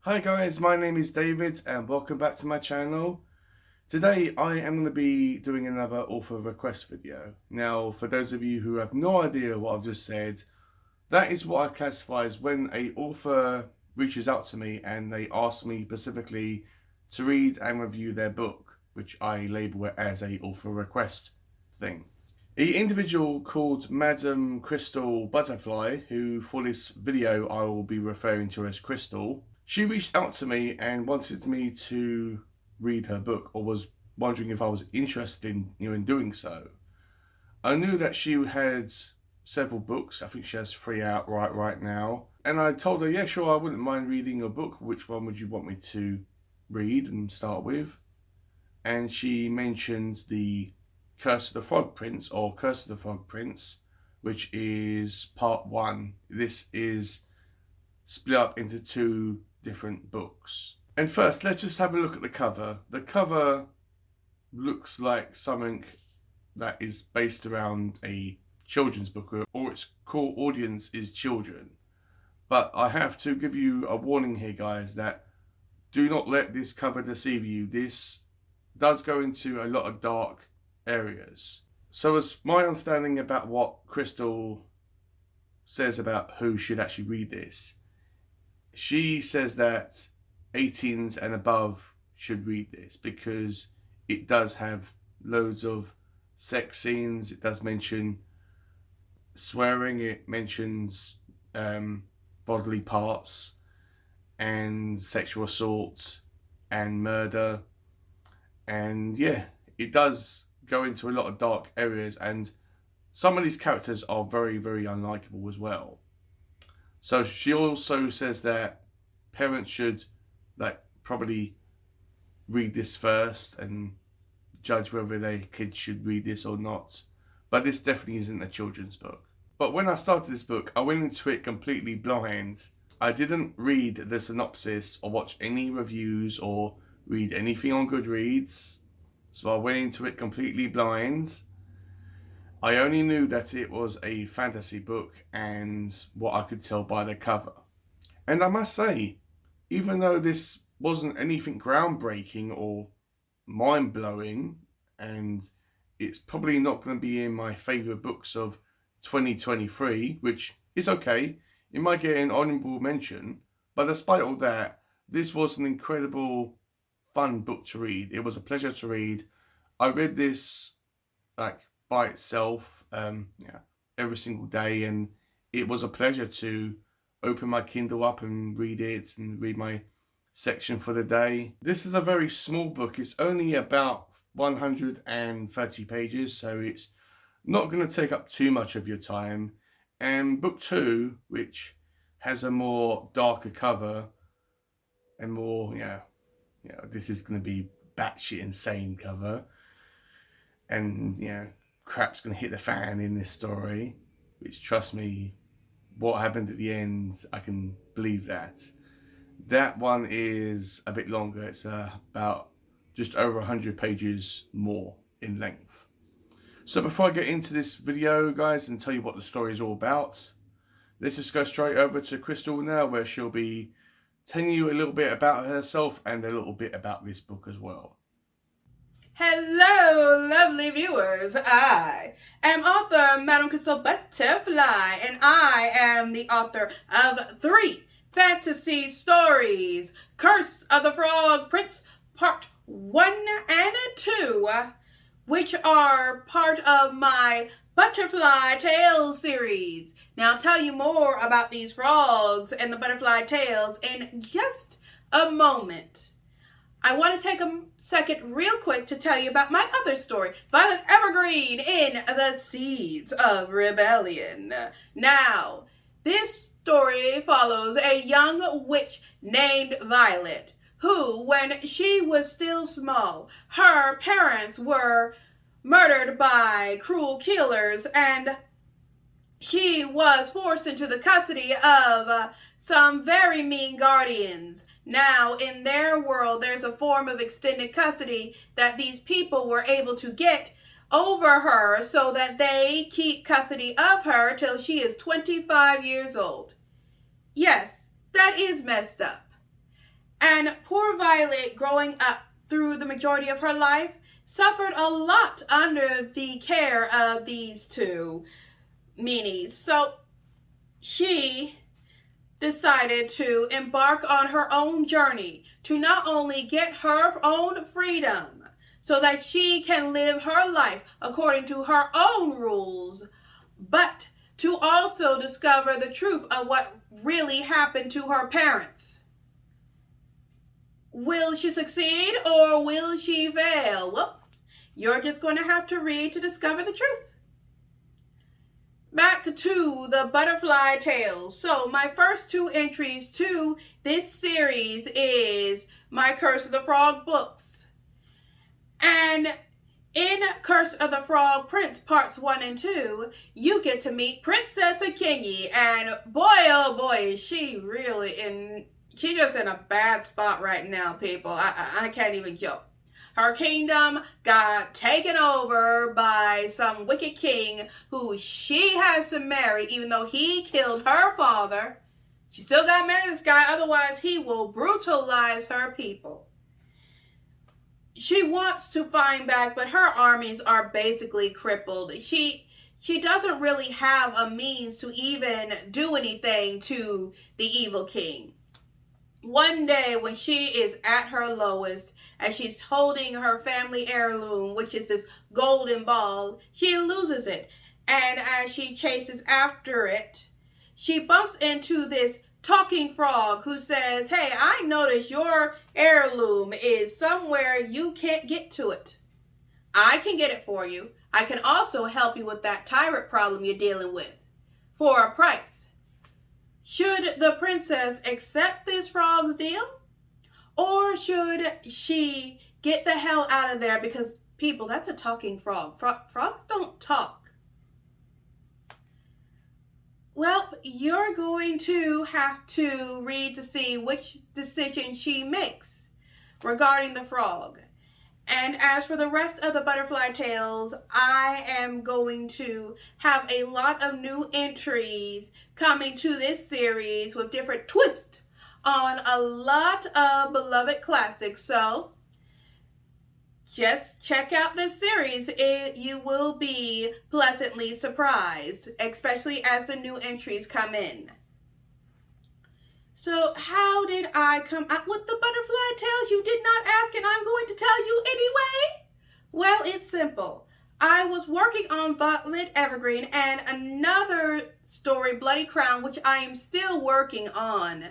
Hi guys, my name is David and welcome back to my channel. Today I am going to be doing another author request video. Now for those of you who have no idea what I've just said, that is what I classify as when an author reaches out to me and they ask me specifically to read and review their book, which I label it as a author request thing. An individual called Madam Crystal Butterfly, who for this video I will be referring to as Crystal, she reached out to me and wanted me to read her book, or was wondering if I was interested in doing so. I knew that she had several books. I think she has 3 out right now. And I told her, yeah, sure, I wouldn't mind reading a book. Which one would you want me to read and start with? And she mentioned the Curse of the Frog Prince, or Curse of the Frog Prince, which is part 1. This is split up into 2 different books. And first, let's just have a look at the cover. The cover looks like something that is based around a children's book, or its core audience is children. But I have to give you a warning here, guys, that do not let this cover deceive you. This does go into a lot of dark areas. So as my understanding about what Crystal says about who should actually read this, she says that 18s and above should read this because it does have loads of sex scenes. It does mention swearing. It mentions bodily parts and sexual assault and murder. And yeah, it does go into a lot of dark areas, and some of these characters are very, very unlikable as well. So she also says that parents should probably read this first and judge whether their kids should read this or not. But this definitely isn't a children's book. But when I started this book, I went into it completely blind. I didn't read the synopsis or watch any reviews or read anything on Goodreads. So I went into it completely blind. I only knew that it was a fantasy book and what I could tell by the cover. And I must say, even though this wasn't anything groundbreaking or mind-blowing, and it's probably not going to be in my favourite books of 2023, which is okay, it might get an honourable mention, but despite all that, this was an incredible, fun book to read. It was a pleasure to read. I read this by itself every single day, and it was a pleasure to open my Kindle up and read it and read my section for the day. This is a very small book. It's only about 130 pages, so it's not going to take up too much of your time. And book 2, which has a more darker cover and more, this is going to be batshit insane cover, and crap's going to hit the fan in this story, which, trust me, what happened at the end, I can believe that. That one is a bit longer. It's about just over 100 pages more in length. So before I get into this video, guys, and tell you what the story is all about, let's just go straight over to Crystal now, where she'll be telling you a little bit about herself and a little bit about this book as well. Hello, lovely viewers. I am author Madam Crystal Butterfly, and I am the author of 3 fantasy stories: Curse of the Frog Prince, Part 1 and 2, which are part of my Butterfly Tales series. Now, I'll tell you more about these frogs and the Butterfly Tales in just a moment. I want to take a second real quick to tell you about my other story, Violet Evergreen in the Seeds of Rebellion. Now, this story follows a young witch named Violet, who, when she was still small, her parents were murdered by cruel killers, and she was forced into the custody of some very mean guardians. Now, in their world, there's a form of extended custody that these people were able to get over her so that they keep custody of her till she is 25 years old. Yes, that is messed up. And poor Violet, growing up through the majority of her life, suffered a lot under the care of these two meanies. So she decided to embark on her own journey to not only get her own freedom so that she can live her life according to her own rules, but to also discover the truth of what really happened to her parents. Will she succeed or will she fail? Well, you're just going to have to read to discover the truth. Back to the Butterfly Tales. So my first two entries to this series is my Curse of the Frog books. And in Curse of the Frog Prince Parts 1 and 2, you get to meet Princess Akinyi. And boy, oh boy, is she really she's just in a bad spot right now, people. I can't even joke. Her kingdom got taken over by some wicked king who she has to marry, even though he killed her father. She still got to marry this guy, otherwise he will brutalize her people. She wants to find back, but her armies are basically crippled. She doesn't really have a means to even do anything to the evil king. One day when she is at her lowest and she's holding her family heirloom, which is this golden ball, she loses it. And as she chases after it, she bumps into this talking frog who says, "Hey, I noticed your heirloom is somewhere you can't get to it. I can get it for you. I can also help you with that tyrant problem you're dealing with for a price." Should the princess accept this frog's deal? Or should she get the hell out of there? Because, people, that's a talking frog. Frogs don't talk. Well, you're going to have to read to see which decision she makes regarding the frog. And as for the rest of the Butterfly Tales, I am going to have a lot of new entries coming to this series with different twists on a lot of beloved classics. So just check out this series. You will be pleasantly surprised, especially as the new entries come in. So how did I come up with the Butterfly Tales? You did not ask, and I'm going to tell you anyway. Well, it's simple. I was working on Violet Evergreen and another story, Bloody Crown, which I am still working on,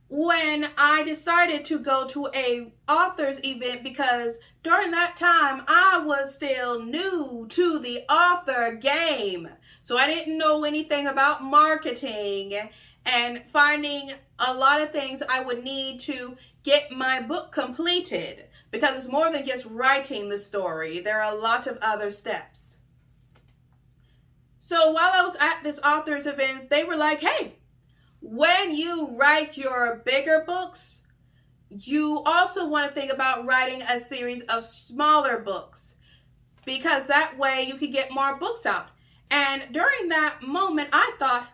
when I decided to go to a author's event, because during that time I was still new to the author game. So I didn't know anything about marketing and finding a lot of things I would need to get my book completed, because it's more than just writing the story. There are a lot of other steps. So while I was at this author's event, they were like, "Hey, when you write your bigger books, you also want to think about writing a series of smaller books, because that way you can get more books out." And during that moment, I thought,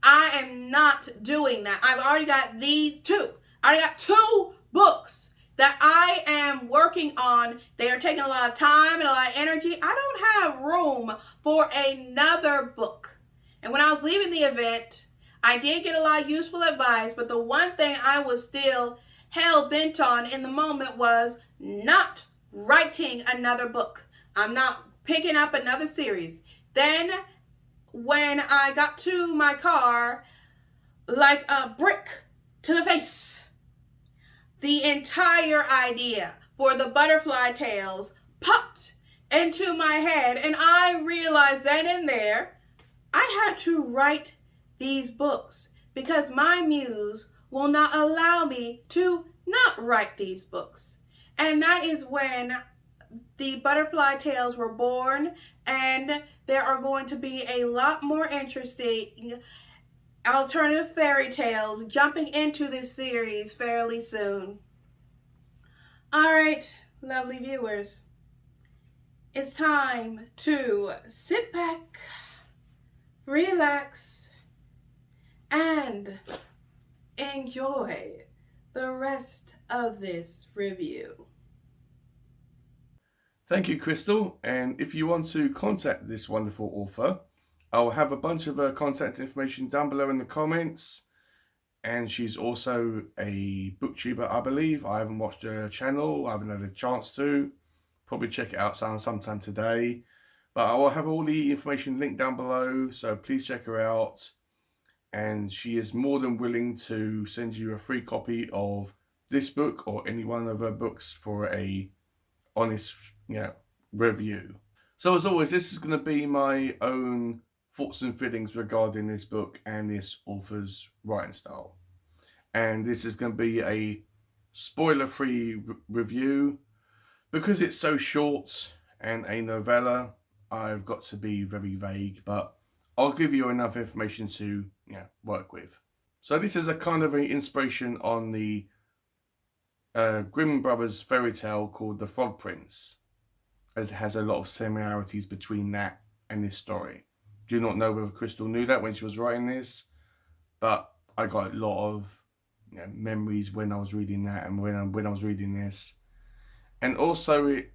I am not doing that. I've already got these two. I already got 2 books that I am working on. They are taking a lot of time and a lot of energy. I don't have room for another book. And when I was leaving the event, I did get a lot of useful advice, but the one thing I was still hell-bent on in the moment was not writing another book. I'm not picking up another series. Then when I got to my car, like a brick to the face, the entire idea for the Butterfly Tales popped into my head, and I realized then and there I had to write these books, because my muse will not allow me to not write these books. And that is when the Butterfly Tales were born, and there are going to be a lot more interesting alternative fairy tales jumping into this series fairly soon. Alright, lovely viewers, it's time to sit back, relax, and enjoy the rest of this review. Thank you, Crystal. And if you want to contact this wonderful author, I'll have a bunch of her contact information down below in the comments. And she's also a booktuber, I believe. I haven't watched her channel. I haven't had a chance to. Probably check it out sometime today. But I will have all the information linked down below, so please check her out. And she is more than willing to send you a free copy of this book or any one of her books for a honest review. So as always, this is going to be my own thoughts and feelings regarding this book and this author's writing style. And this is going to be a spoiler-free review. Because it's so short and a novella, I've got to be very vague, but I'll give you enough information to work with. So this is a kind of an inspiration on the Grimm Brothers fairy tale called The Frog Prince, as it has a lot of similarities between that and this story. Do not know whether Crystal knew that when she was writing this, but I got a lot of memories when I was reading that and when I was reading this. And also it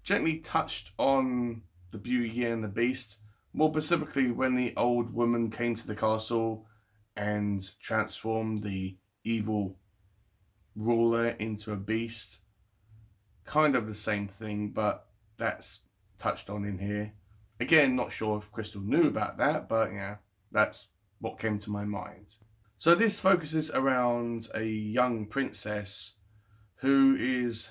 gently touched on the Beauty and the Beast, more specifically when the old woman came to the castle and transformed the evil ruler into a beast. Kind of the same thing, but that's touched on in here. Again, not sure if Crystal knew about that, but that's what came to my mind. So this focuses around a young princess who is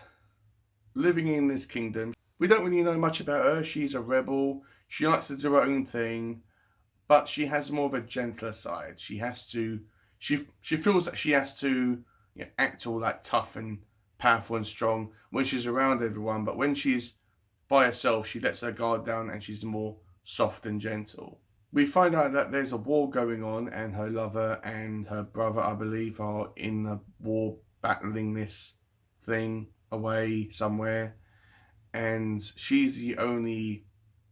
living in this kingdom. We don't really know much about her. She's a rebel. She likes to do her own thing, but she has more of a gentler side. She feels that she has to act all like tough and powerful and strong when she's around everyone, but when she's by herself, she lets her guard down and she's more soft and gentle. We find out that there's a war going on and her lover and her brother, I believe, are in the war battling this thing away somewhere, and she's the only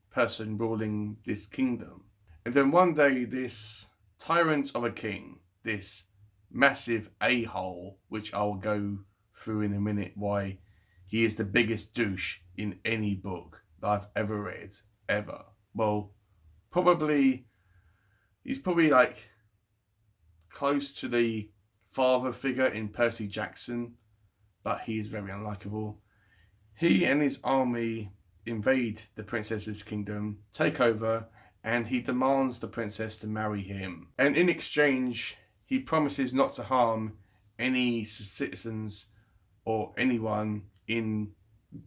person ruling this kingdom. And then one day this tyrant of a king, this massive a-hole, which I'll go through in a minute why he is the biggest douche in any book that I've ever read, ever. Well, he's probably like close to the father figure in Percy Jackson, but he is very unlikable. He and his army invade the princess's kingdom, take over, and he demands the princess to marry him. And in exchange, he promises not to harm any citizens or anyone in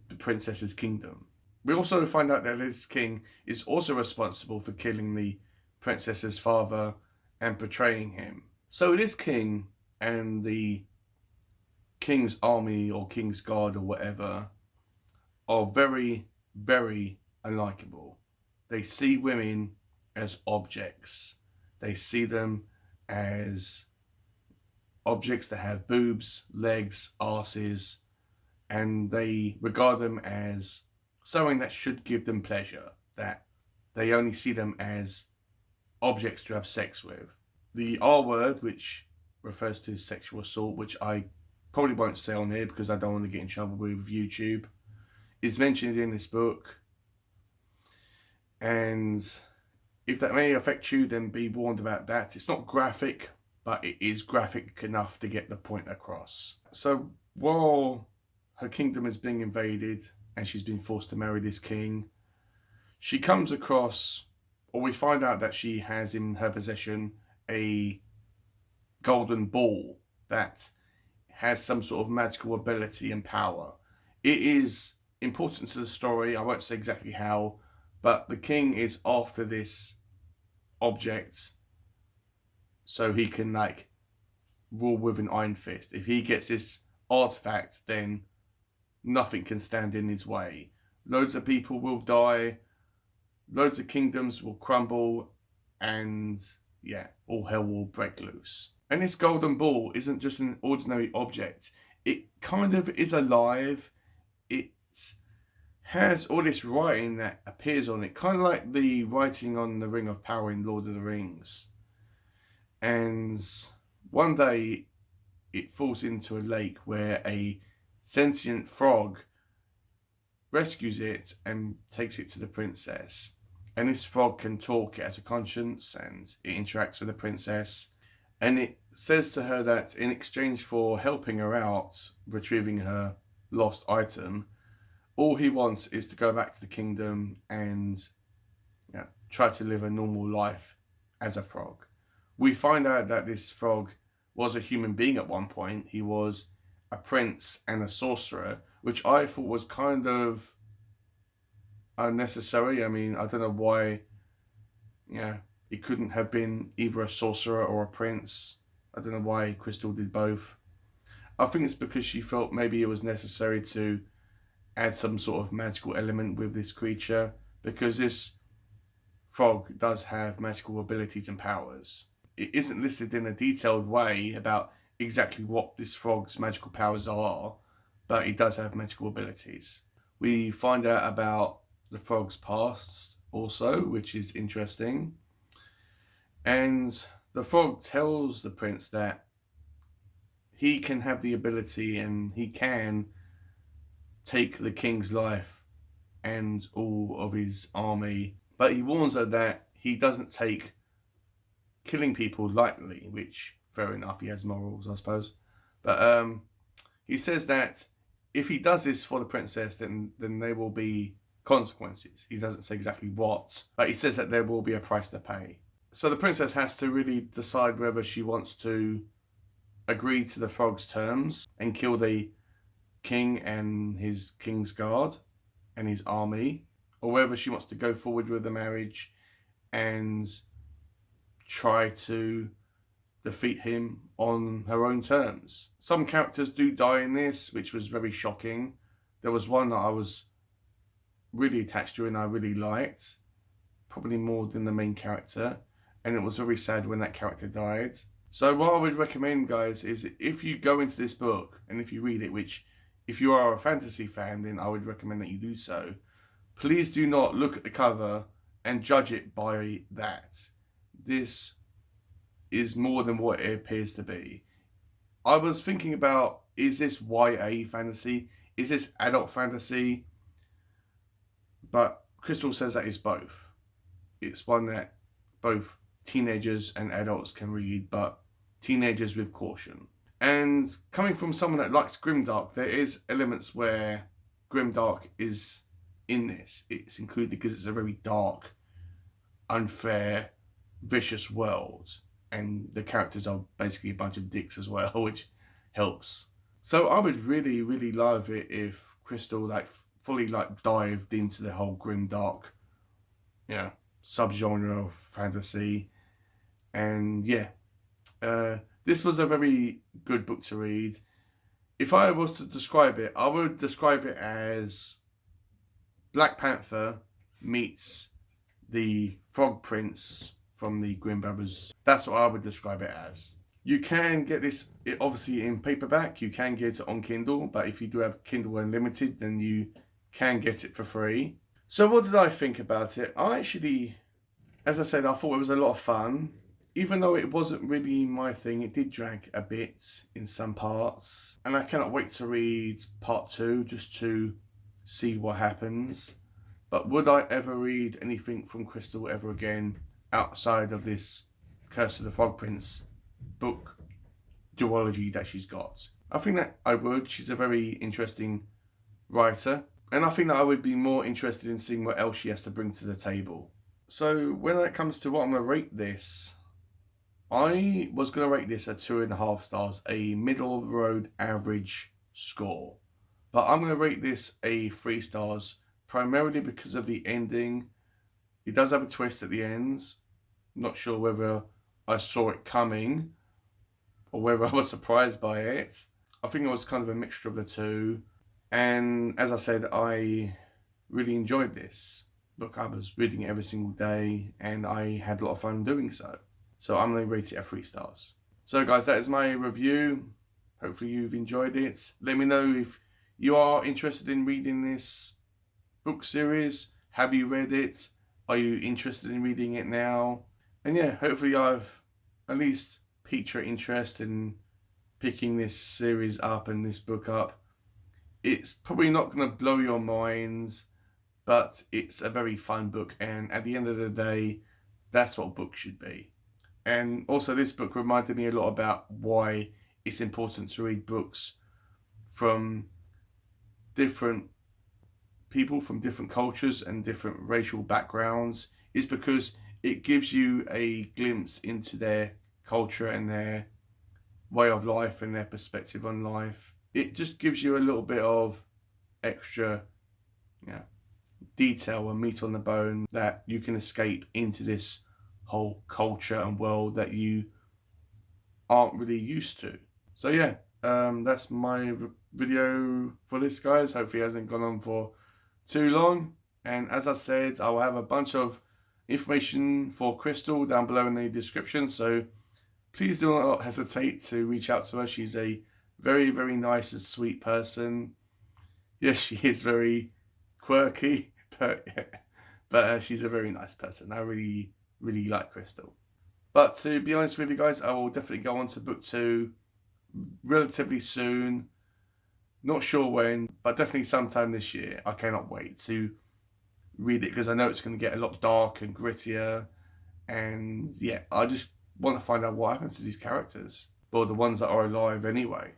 the princess's kingdom. We also find out that this king is also responsible for killing the princess's father and betraying him. So this king and the king's army or king's guard or whatever are very, very unlikable. They see women as objects. They see them as objects that have boobs, legs, arses, and they regard them as something that should give them pleasure, that they only see them as objects to have sex with. The R word, which refers to sexual assault, which I probably won't say on here because I don't want to get in trouble with YouTube, is mentioned in this book. And if that may affect you, then be warned about that. It's not graphic, but it is graphic enough to get the point across. So while her kingdom is being invaded and she's been forced to marry this king, she comes across, or we find out that she has in her possession a golden ball that has some sort of magical ability and power. It is important to the story. I won't say exactly how, but the king is after this object so he can rule with an iron fist. If he gets this artifact, then nothing can stand in his way. Loads of people will die, loads of kingdoms will crumble, and all hell will break loose. And this golden ball isn't just an ordinary object. It kind of is alive. It has all this writing that appears on it, kind of like the writing on the Ring of Power in Lord of the Rings. And one day it falls into a lake where a sentient frog rescues it and takes it to the princess. And this frog can talk, it has a conscience, and it interacts with the princess. And it says to her that in exchange for helping her out, retrieving her lost item, all he wants is to go back to the kingdom and try to live a normal life as a frog. We find out that this frog was a human being at one point. He was a prince and a sorcerer, which I thought was kind of unnecessary. I mean, I don't know why, it couldn't have been either a sorcerer or a prince. I don't know why Crystal did both. I think it's because she felt maybe it was necessary to add some sort of magical element with this creature, because this frog does have magical abilities and powers. It isn't listed in a detailed way about exactly what this frog's magical powers are, but it does have magical abilities. We find out about the frog's past also, which is interesting. And the frog tells the prince that he can have the ability and he can take the king's life and all of his army, but he warns her that he doesn't take killing people lightly, which, fair enough, he has morals, I suppose. But he says that if he does this for the princess, then there will be consequences. He doesn't say exactly what, but he says that there will be a price to pay. So the princess has to really decide whether she wants to agree to the frog's terms and kill the king and his king's guard and his army, or whether she wants to go forward with the marriage and try to defeat him on her own terms. Some characters do die in this, which was very shocking. There was one that I was really attached to and I really liked, probably more than the main character, and it was very sad when that character died. So what I would recommend, guys, is if you go into this book and if you read it, which if you are a fantasy fan, then I would recommend that you do so, please do not look at the cover and judge it by that. This is more than what it appears to be. I was thinking about, is this YA fantasy? Is this adult fantasy? But Crystal says that it's both. It's one that both teenagers and adults can read, but teenagers with caution. And coming from someone that likes grimdark, there is elements where grimdark is in this. It's included because it's a very dark, unfair, vicious world, and the characters are basically a bunch of dicks as well, which helps. So I would really, really love it if Crystal fully dived into the whole grimdark, subgenre of fantasy. And this was a very good book to read. If I was to describe it, I would describe it as Black Panther meets the Frog Prince from the Grimm Brothers. That's what I would describe it as. You can get this obviously in paperback. You can get it on Kindle, but if you do have Kindle Unlimited, then you can get it for free. So what did I think about it? I actually, as I said, I thought it was a lot of fun. Even though it wasn't really my thing, it did drag a bit in some parts. And I cannot wait to read part 2 just to see what happens. But would I ever read anything from Crystal ever again outside of this Curse of the Frog Prince book duology that she's got? I think that I would. She's a very interesting writer. And I think that I would be more interested in seeing what else she has to bring to the table. So when it comes to what I'm going to rate this, I was going to rate this at 2.5 stars, a middle of the road average score. But I'm going to rate this a 3 stars, primarily because of the ending. It does have a twist at the end. I'm not sure whether I saw it coming or whether I was surprised by it. I think it was kind of a mixture of the two. And as I said, I really enjoyed this book. I was reading it every single day and I had a lot of fun doing so. So I'm going to rate it at 3 stars. So guys, that is my review. Hopefully you've enjoyed it. Let me know if you are interested in reading this book series. Have you read it? Are you interested in reading it now? And hopefully I've at least piqued your interest and picking this series up and this book up. It's probably not going to blow your minds, but it's a very fun book, and at the end of the day, that's what books should be. And also, this book reminded me a lot about why it's important to read books from different people, from different cultures and different racial backgrounds, is because it gives you a glimpse into their culture and their way of life and their perspective on life. It just gives you a little bit of extra, detail and meat on the bone that you can escape into this whole culture and world that you aren't really used to. So yeah, that's my video for this, guys. Hopefully it hasn't gone on for too long. And as I said, I will have a bunch of information for Crystal down below in the description, so please do not hesitate to reach out to her. She's a very, very nice and sweet person. Yes, she is very quirky, but she's a very nice person. I really, really like Crystal. But to be honest with you guys, I will definitely go on to book 2 relatively soon. Not sure when, but definitely sometime this year. I cannot wait to read it because I know it's going to get a lot darker and grittier. And yeah, I just want to find out what happens to these characters, or the ones that are alive anyway.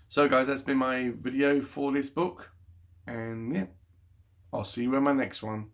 So guys, that's been my video for this book. And yeah, I'll see you in my next one.